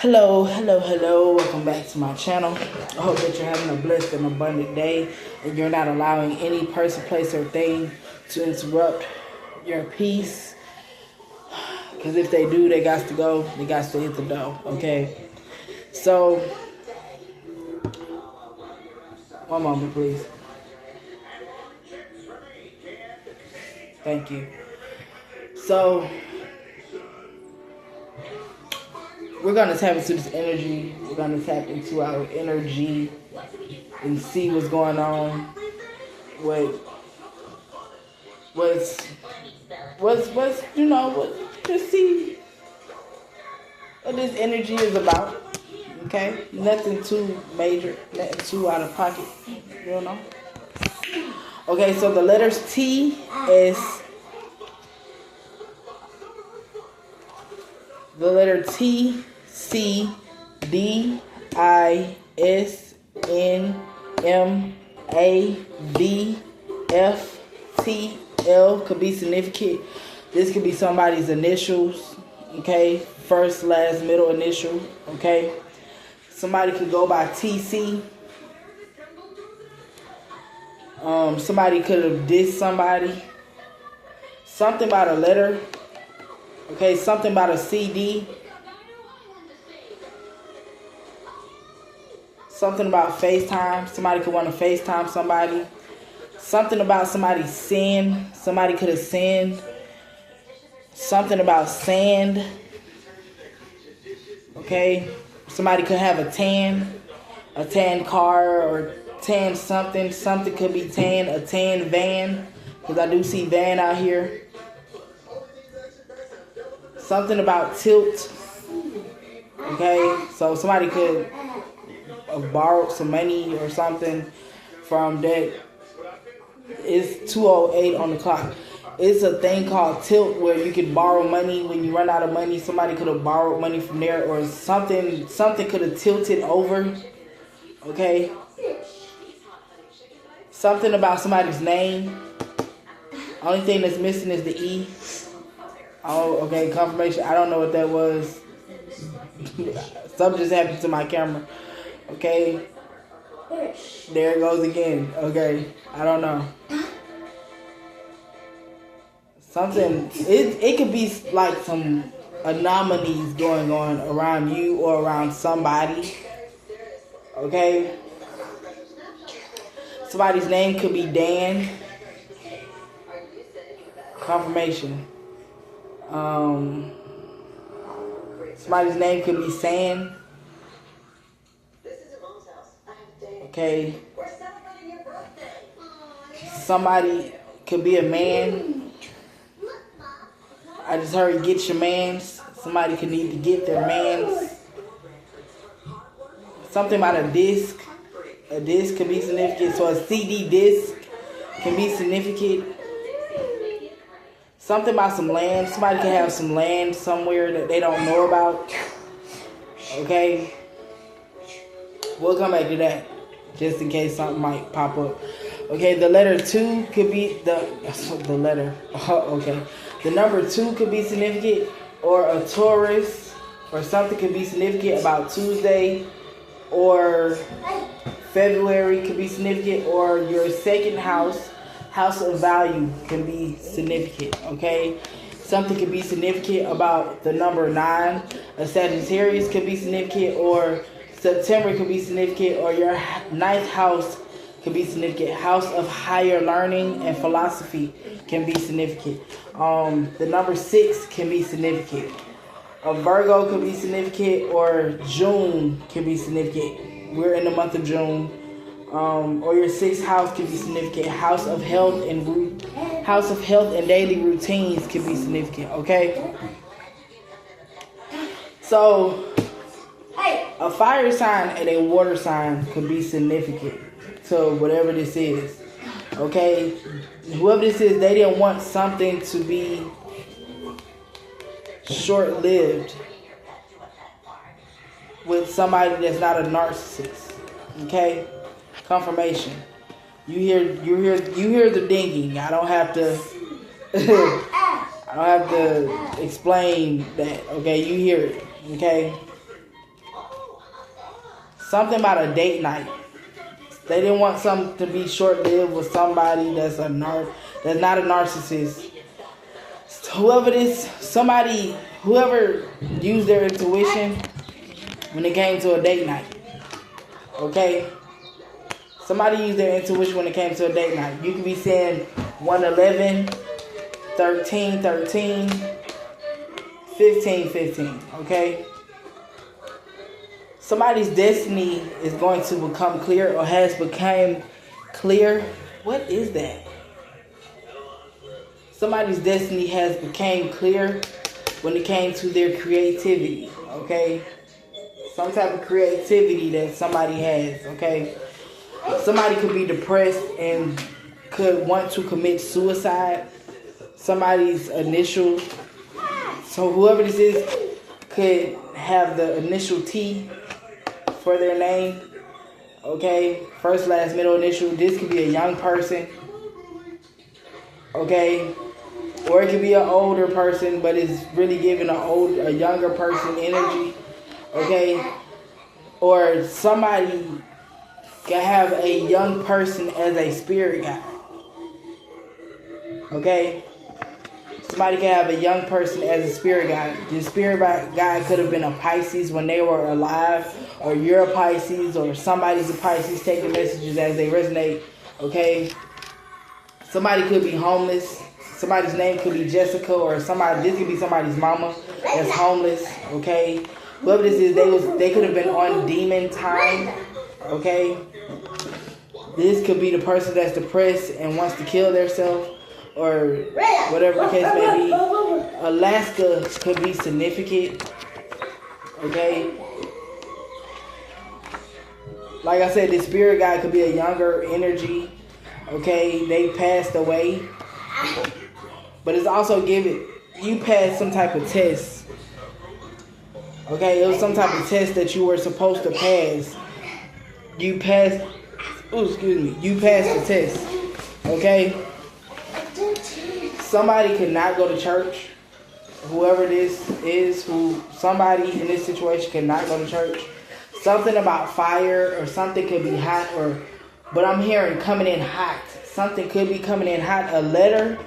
Hello. Welcome back to my channel. I hope that you're having a blessed and abundant day and you're not allowing any person, place, or thing to interrupt your peace. Because if they do, they got to go. They got to hit the door, okay? So, one moment, please. Thank you. So, we're going to tap into this energy. We're going to tap into our energy and see what's going on. Just see what this energy is about. Okay? Nothing too major, nothing too out of pocket. Okay, so the letters T is the letter T, C, D, I, S, N, M, A, B, F, T, L could be significant. This could be somebody's initials, okay? First, last, middle initial, okay? Somebody could go by TC. Somebody could have dissed somebody. Something about a letter. Okay, something about a CD. Something about FaceTime. Somebody could want to FaceTime somebody. Something about somebody's sin. Somebody could have sinned. Something about sand. Okay, somebody could have a tan car or tan something. Something could be tan, a tan van. Because I do see van out here. Something about tilt. Okay, so somebody could have borrowed some money or something from that. It's 2:08 on the clock. It's a thing called tilt where you can borrow money when you run out of money. Somebody could have borrowed money from there, or something could have tilted over. Okay, something about somebody's name. Only thing that's missing is the E. Oh, okay, confirmation. I don't know what that was. Something just happened to my camera. Okay. There it goes again. Okay. I don't know. Something, it could be like some anomalies going on around you or around somebody. Okay. Somebody's name could be Dan. Confirmation. Somebody's name could be San. Okay. Somebody could be a man. I just heard get your mans. Somebody could need to get their mans. Something about a disc. A disc could be significant. So a CD disc can be significant. Something about some land. Somebody can have some land somewhere that they don't know about. Okay. We'll come back to that. Just in case something might pop up. Okay, the letter 2 could be the letter. Okay. The number 2 could be significant. Or a Taurus. Or something could be significant about Tuesday. Or February could be significant. Or your second house of value can be significant, okay? Something could be significant about the number 9. A Sagittarius could be significant, or September could be significant, or your 9th house could be significant. House of higher learning and philosophy can be significant. The number 6 can be significant. A Virgo could be significant, or June can be significant. We're in the month of June. Or your 6th house can be significant. House of health and daily routines can be significant. Okay. So, a fire sign and a water sign could be significant to whatever this is. Okay. Whoever this is, they didn't want something to be short-lived with somebody that's not a narcissist. Okay. Confirmation. You hear the dinging. I don't have to I don't have to explain that. Okay, you hear it. Okay. something about a date night. They didn't want something to be short-lived with somebody that's that's not a narcissist. Whoever used their intuition when it came to a date night. Okay? Somebody used their intuition when it came to a date night. You could be saying 111, 13, 13, 15, 15. Okay? Somebody's destiny is going to become clear or has become clear. What is that? Somebody's destiny has become clear when it came to their creativity. Okay? Some type of creativity that somebody has. Okay? Somebody could be depressed and could want to commit suicide. Somebody's initial. So whoever this is could have the initial T for their name. Okay? First, last, middle initial. This could be a young person. Okay? Or it could be an older person, but it's really giving a younger person energy. Okay? Or somebody can have a young person as a spirit guide. Okay? Somebody can have a young person as a spirit guide. The spirit guide could have been a Pisces when they were alive, or you're a Pisces, or somebody's a Pisces taking messages as they resonate. Okay? Somebody could be homeless. Somebody's name could be Jessica, or this could be somebody's mama that's homeless. Okay? Whoever this is, they could have been on demon time. Okay? This could be the person that's depressed and wants to kill themselves, or whatever the case may be. Alaska could be significant. Okay? Like I said, the spirit guide could be a younger energy. Okay? They passed away. But it's also you passed some type of test. Okay? It was some type of test that you were supposed to pass. You passed the test. Okay? Somebody could not go to church. Whoever this is, somebody in this situation could not go to church. Something about fire or something could be hot, but I'm hearing coming in hot. Something could be coming in hot. A letter,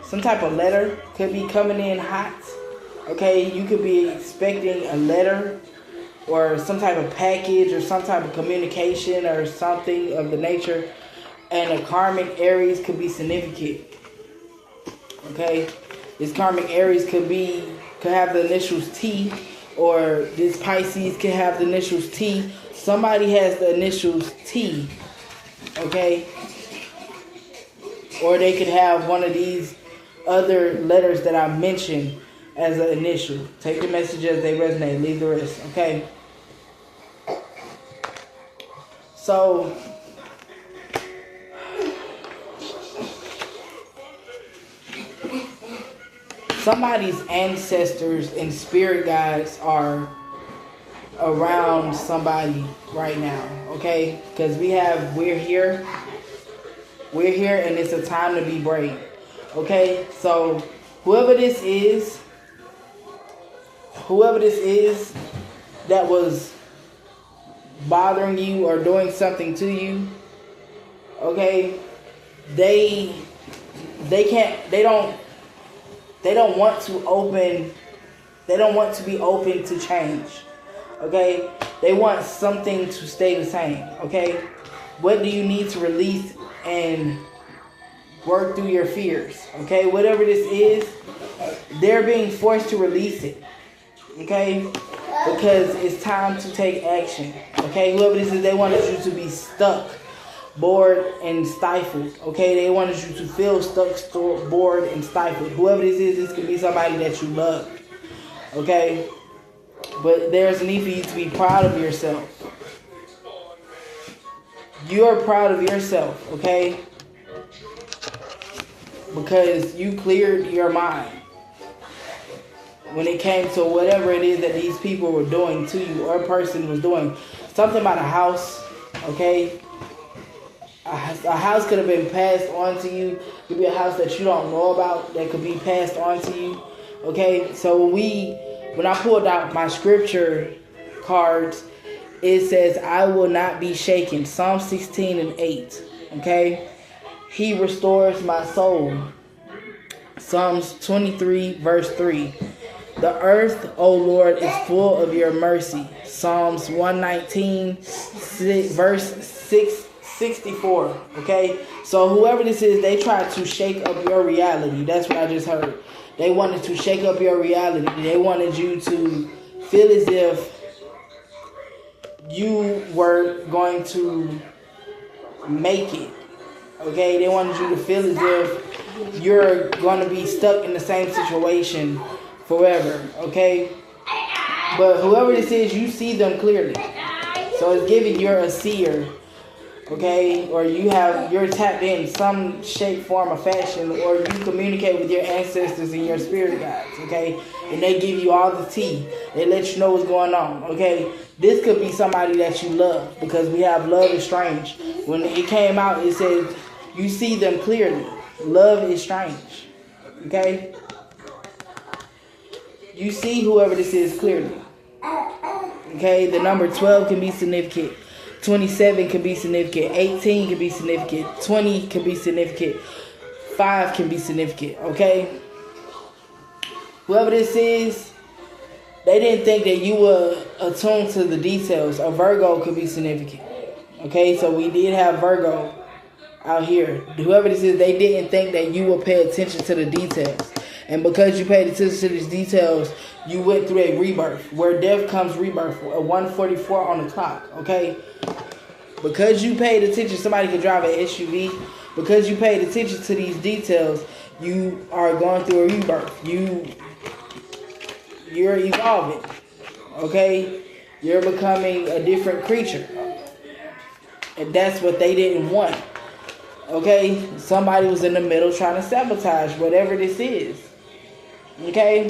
some type of letter could be coming in hot. Okay, you could be expecting a letter or some type of package or some type of communication or something of the nature. And a karmic Aries could be significant. Okay, this karmic Aries could have the initials T, or this Pisces could have the initials T. Somebody has the initials T. Okay, or they could have one of these other letters that I mentioned as an initial. Take the message as they resonate. Leave the rest. Okay. So somebody's ancestors and spirit guides are around somebody right now, okay? Because we're here, and it's a time to be brave, okay? So whoever this is that was bothering you or doing something to you, okay? They don't want to be open to change. Okay? They want something to stay the same. Okay? What do you need to release and work through your fears? Okay? Whatever this is, they're being forced to release it. Okay? Because it's time to take action. Okay? Whoever this is, they wanted you to be stuck, bored, and stifled. Okay? They wanted you to feel stuck, bored, and stifled. Whoever this could be somebody that you love. Okay? But there's a need for you to be proud of yourself. You are proud of yourself, okay? Because you cleared your mind when it came to whatever it is that these people were doing to you, or a person was doing. Something about a house, okay? A house could have been passed on to you. It could be a house that you don't know about that could be passed on to you. Okay, so when I pulled out my scripture cards, it says, I will not be shaken. Psalm 16:8. Okay? He restores my soul. Psalms 23, verse 3. The earth, O Lord, is full of your mercy. Psalms 119, verse 64. Okay? So whoever this is, they tried to shake up your reality. That's what I just heard. They wanted to shake up your reality. They wanted you to feel as if you were going to make it. Okay? They wanted you to feel as if you're going to be stuck in the same situation forever. Okay? But whoever this is, you see them clearly. So it's giving you're a seer. Okay? Or you're tapped in some shape, form, or fashion, or you communicate with your ancestors and your spirit guides. Okay? And they give you all the tea. They let you know what's going on. Okay? This could be somebody that you love, because we have love is strange. When it came out, it said you see them clearly. Love is strange. Okay? You see whoever this is clearly. Okay? The number 12 can be significant. 27 can be significant. 18 can be significant. 20 can be significant. 5 can be significant. Okay? Whoever this is, they didn't think that you were attuned to the details. A Virgo could be significant. Okay? So we did have Virgo out here. Whoever this is, they didn't think that you would pay attention to the details. And because you paid attention to these details, you went through a rebirth. Where death comes rebirth. A 144 on the clock. Okay? Because you paid attention, somebody could drive an SUV. Because you paid attention to these details, you are going through a rebirth. You're evolving. Okay? You're becoming a different creature. And that's what they didn't want. Okay? Somebody was in the middle trying to sabotage whatever this is. Okay?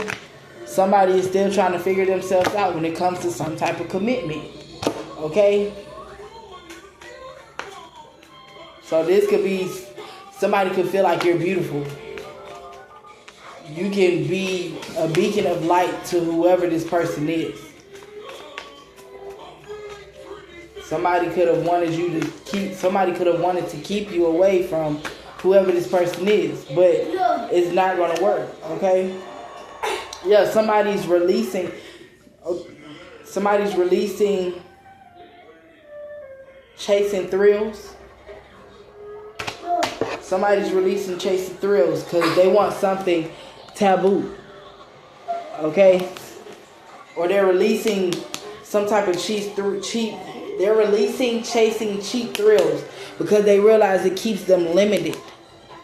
Somebody is still trying to figure themselves out when it comes to some type of commitment. Okay? So this could be, somebody could feel like you're beautiful. You can be a beacon of light to whoever this person is. Somebody could have wanted to keep you away from whoever this person is, but it's not going to work. Okay? Yeah, somebody's releasing chasing thrills. Somebody's releasing chasing thrills because they want something taboo. Okay? Or they're releasing some type of they're releasing chasing cheap thrills because they realize it keeps them limited.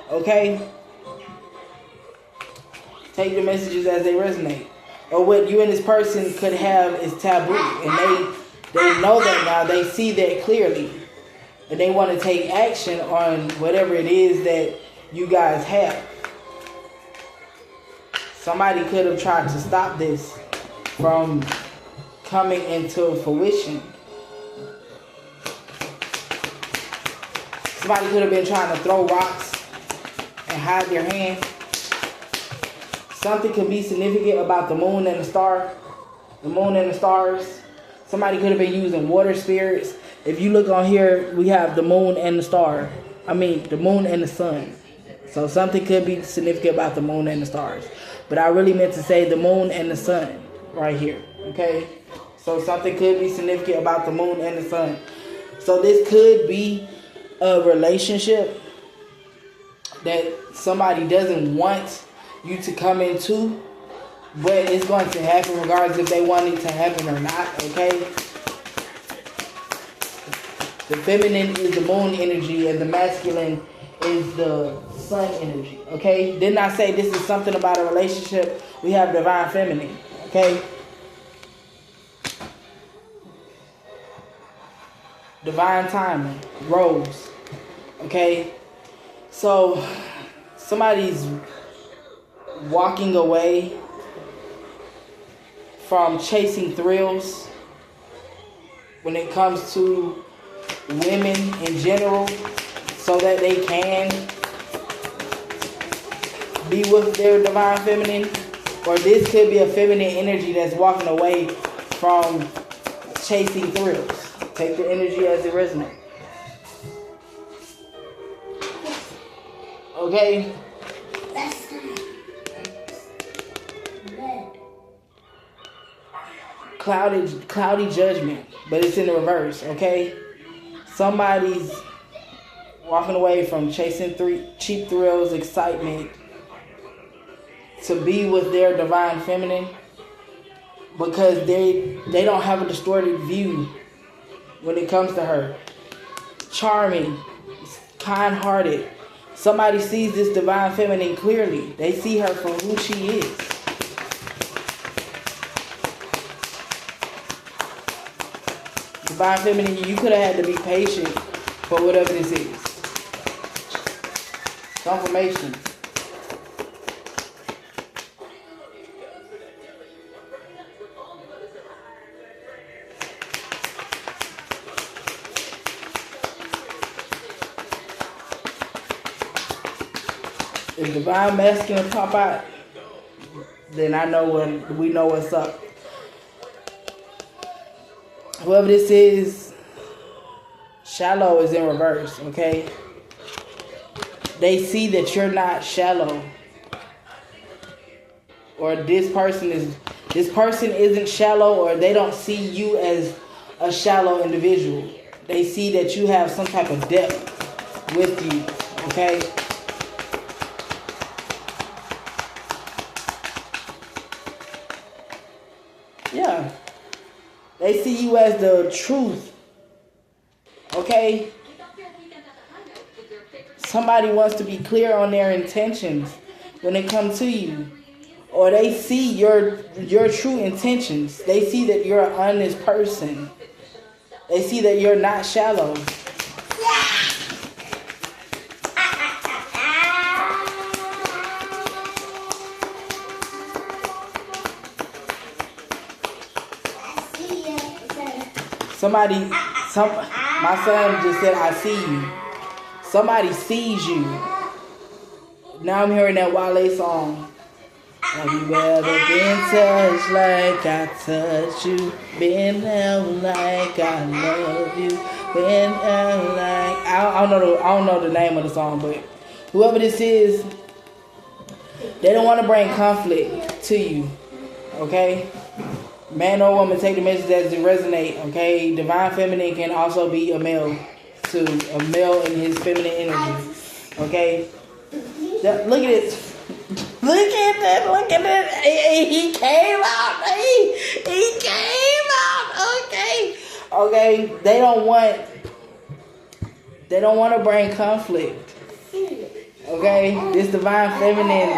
Okay? Take the messages as they resonate. Or what you and this person could have is taboo. And they know that now. They see that clearly. And they want to take action on whatever it is that you guys have. Somebody could have tried to stop this from coming into fruition. Somebody could have been trying to throw rocks and hide their hand. Something could be significant about the moon and the star. The moon and the stars. Somebody could have been using water spirits. If you look on here, we have the moon and the star. The moon and the sun. So something could be significant about the moon and the stars. But I really meant to say the moon and the sun right here. Okay? So something could be significant about the moon and the sun. So this could be a relationship that somebody doesn't want you to come into. But it's going to happen regardless if they want it to happen or not. Okay? The feminine is the moon energy and the masculine is the sun energy. Okay? Didn't I say this is something about a relationship? We have divine feminine. Okay? Divine timing. Rose. Okay? So, somebody's walking away from chasing thrills when it comes to women in general, so that they can be with their divine feminine. Or this could be a feminine energy that's walking away from chasing thrills. Take the energy as it resonates. Okay? Cloudy judgment, but it's in the reverse, okay? Somebody's walking away from chasing cheap thrills, excitement, to be with their divine feminine because they don't have a distorted view when it comes to her. Charming, kind-hearted. Somebody sees this divine feminine clearly. They see her for who she is. Divine feminine, you could have had to be patient for whatever this is. Confirmation. If divine masculine pop out, then we know what's up. Whoever this is, shallow is in reverse, okay? They see that you're not shallow. Or this person isn't shallow, or they don't see you as a shallow individual. They see that you have some type of depth with you, okay? Yeah. They see you as the truth. Okay? Somebody wants to be clear on their intentions when it comes to you. Or they see your true intentions. They see that you're an honest person. They see that you're not shallow. My son just said, I see you. Somebody sees you. Now I'm hearing that Wale song. Have you ever been touched like I touch you? Been held like I love you? Been held like... I don't know the name of the song, but whoever this is, they don't want to bring conflict to you. Okay? Man or woman, take the message as it resonate, okay? Divine feminine can also be a male, too. A male in his feminine energy, okay? Look at it. Look at that. He came out. He came out, okay? Okay, they don't want to bring conflict, okay? This divine feminine,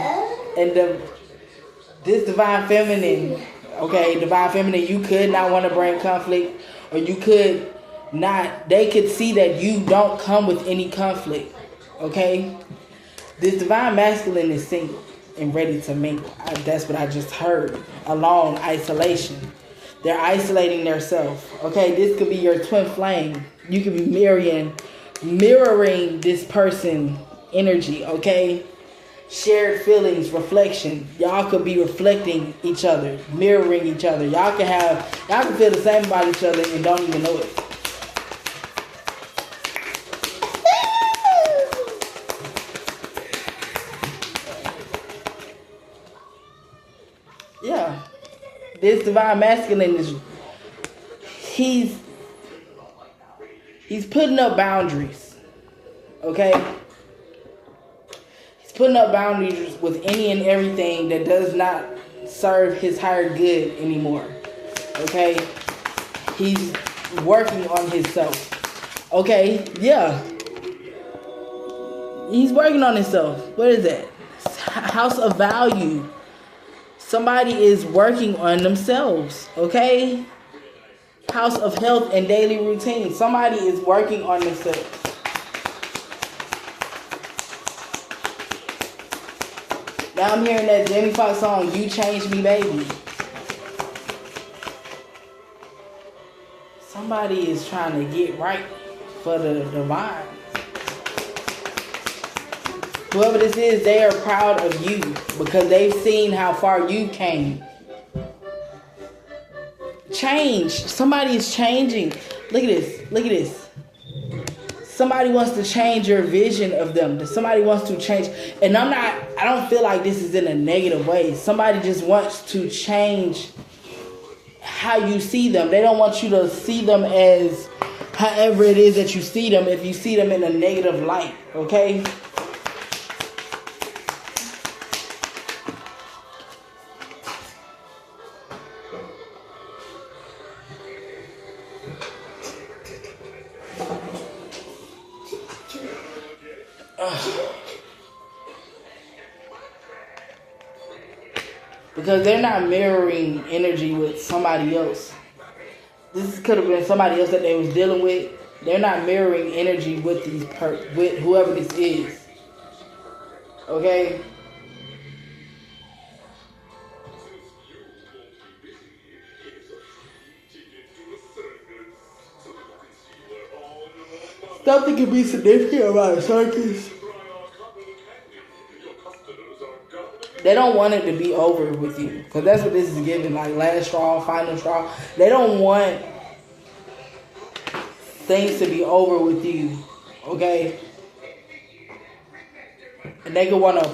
okay, divine feminine, you could not want to bring conflict, or you could not, they could see that you don't come with any conflict, okay? This divine masculine is single and ready to mingle. That's what I just heard. Alone, isolation. They're isolating themselves, okay? This could be your twin flame. You could be mirroring this person energy, okay? Shared feelings, reflection. Y'all could be reflecting each other, mirroring each other. Y'all can feel the same about each other and don't even know it. Yeah. This divine masculine is he's putting up boundaries. Okay? Putting up boundaries with any and everything that does not serve his higher good anymore. Okay? He's working on himself. Okay? Yeah. He's working on himself. What is that? House of value. Somebody is working on themselves. Okay? House of health and daily routine. Somebody is working on themselves. Now I'm hearing that Jamie Foxx song, You Changed Me, Baby. Somebody is trying to get right for the divine. Whoever this is, they are proud of you because they've seen how far you came. change. Somebody is changing. Look at this. Look at this. Somebody wants to change your vision of them. Somebody wants to change. And I don't feel like this is in a negative way. Somebody just wants to change how you see them. They don't want you to see them as however it is that you see them, if you see them in a negative light, okay? Because they're not mirroring energy with somebody else. This could have been somebody else that they was dealing with. They're not mirroring energy with with whoever this is. Okay? Something can be significant about a circus. They don't want it to be over with you. Because that's what this is giving. Like last straw, final straw. They don't want things to be over with you. Okay? And they could want to